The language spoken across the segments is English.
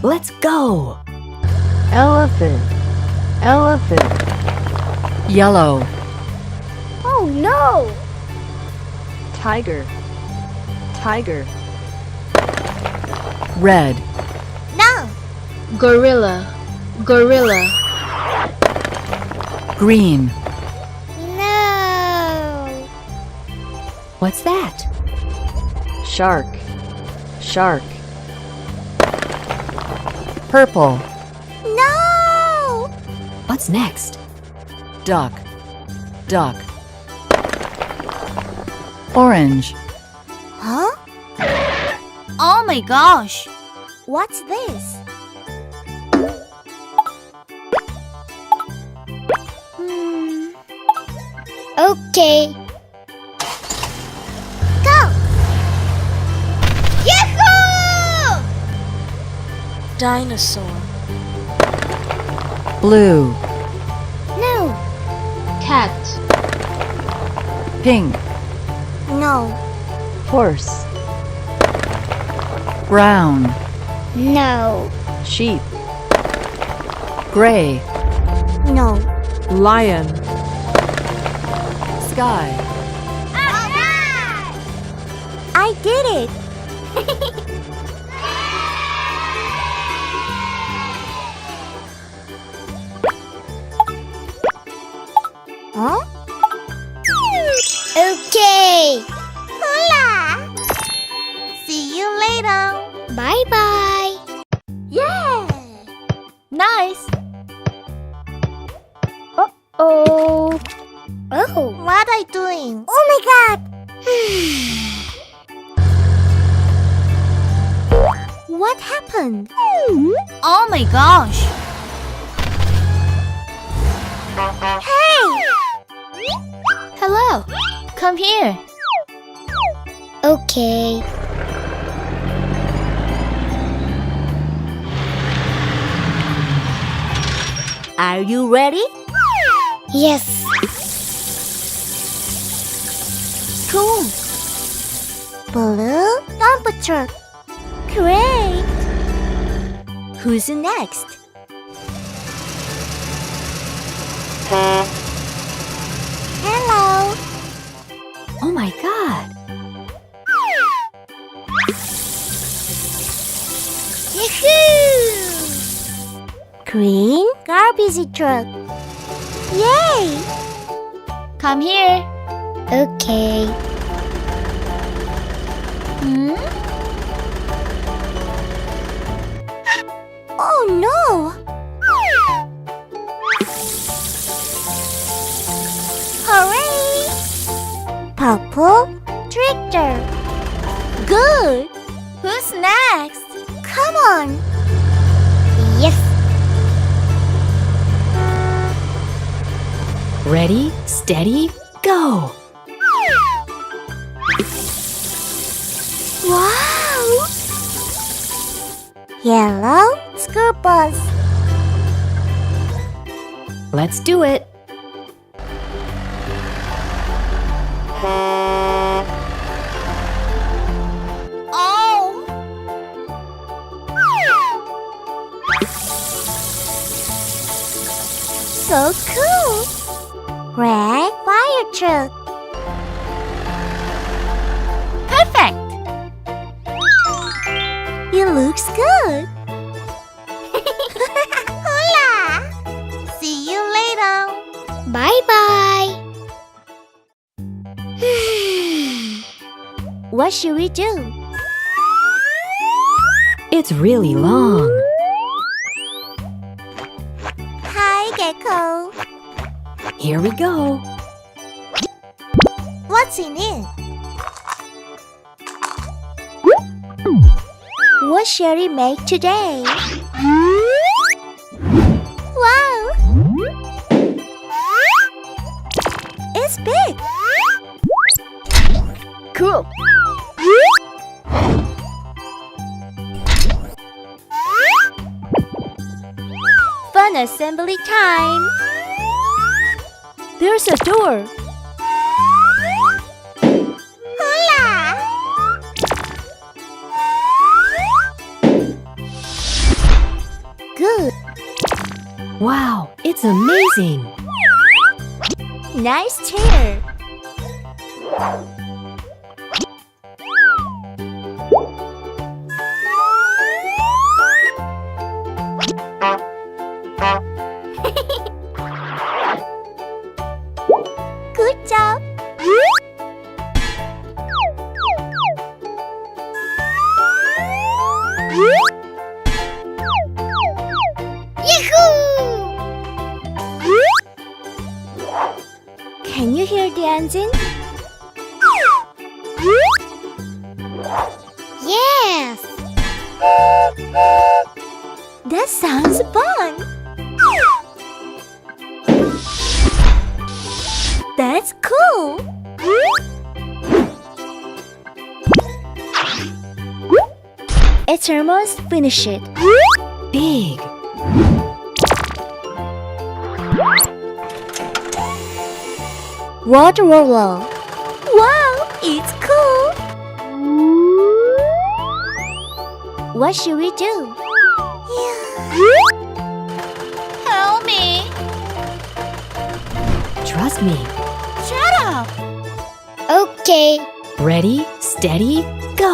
Let's go! Elephant. Elephant. Yellow. Oh no! Tiger. Tiger. Red. No! Gorilla. Gorilla. Green. No! What's that? Shark. Shark. Purple. No! What's next? Duck. Duck. Orange. Huh? Oh my gosh! What's this? Okay. Go! Yahoo! Dinosaur. Blue. No. Cat. Pink. No. Horse. Brown. No. Sheep. Gray. No. Lion. Sky. I did it! Huh? Okay! Hola! See you later! Bye-bye! Yeah! Nice! Uh-oh! Oh! What are you doing? Oh my god! What happened? Oh my gosh! Hey! Hello! Come here! Okay. Are you ready? Yes. Cool. Blue dump truck. Great. Who's next? Hello. Oh my god! Yahoo! Green garbage truck. Yay! Come here. Okay. Oh no! Hooray! Purple tractor. Good. Who's next? Come on. Yes. Ready, steady, go! Wow! Yellow school bus. Let's do it! Oh! So cool! Red fire truck. Perfect! It looks good. Hola! See you later. Bye-bye. What should we do? It's really long. Hi, Gecko. Here we go. What's in it? What shall we make today? Wow! It's big! Cool! Fun assembly time! There's a door! Hola! Wow, it's amazing! Nice chair. Good job. Can you hear the engine? Yes! That sounds fun! That's cool! It's almost finished. Big! Water roller. Wow, it's cool! What should we do? Help me! Trust me. Shut up! Okay. Ready, steady, go!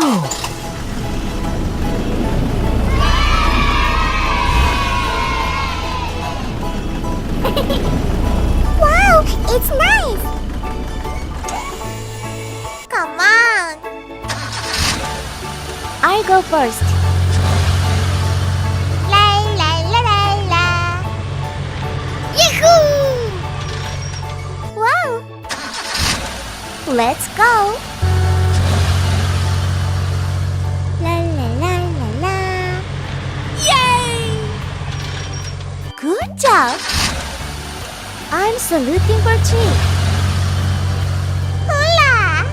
Wow, it's nice! Come on! I go first. La la la la la! Yahoo! Wow! Let's go! La la la la la! Yay! Good job! I'm saluting for three. Hola!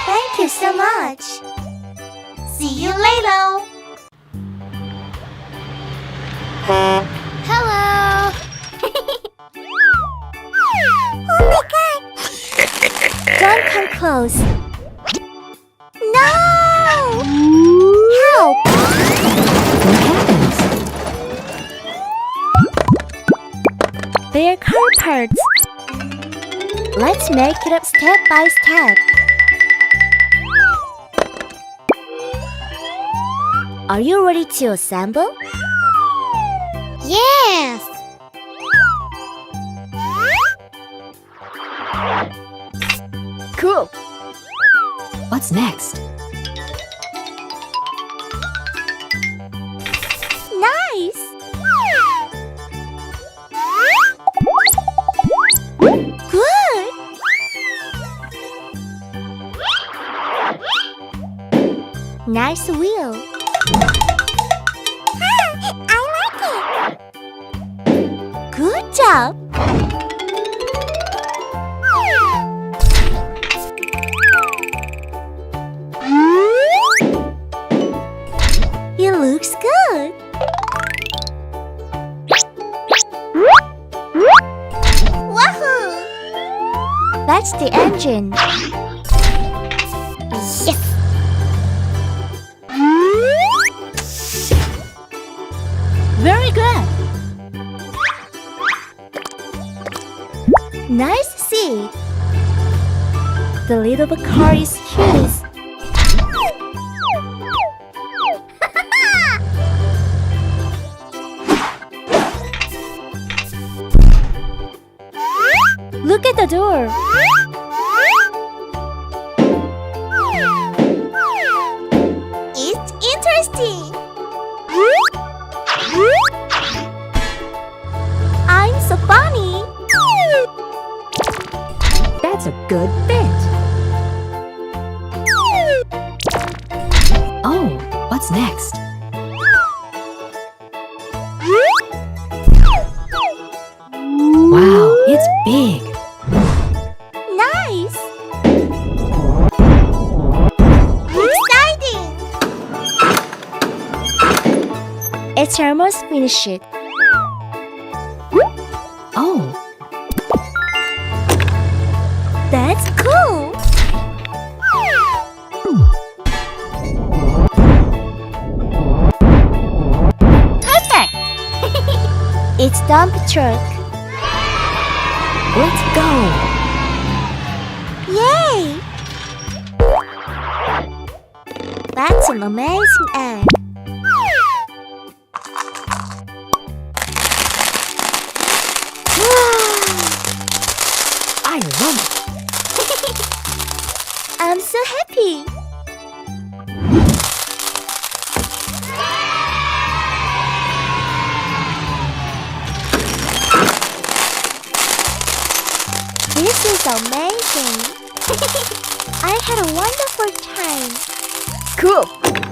Thank you so much. See you later. Hello. Oh my god! Don't come close. No! Help! What happens? They're car parts. Let's make it up step by step. Are you ready to assemble? Yes! Cool! What's next? Nice! Good! Nice wheel. I like it. Good job. It looks good. Wahoo! That's the engine. Yes! Very good. Nice seat. The lid of a car is huge. Look at the door. It's interesting. I'm so funny. That's a good fit. Oh, what's next? Wow, it's big. Nice. Exciting. It's almost finished. Oh, That's cool. dump truck. Let's go. Yay! That's an amazing egg. Wow! I love it. I'm so happy. This is amazing. I had a wonderful time. Cool.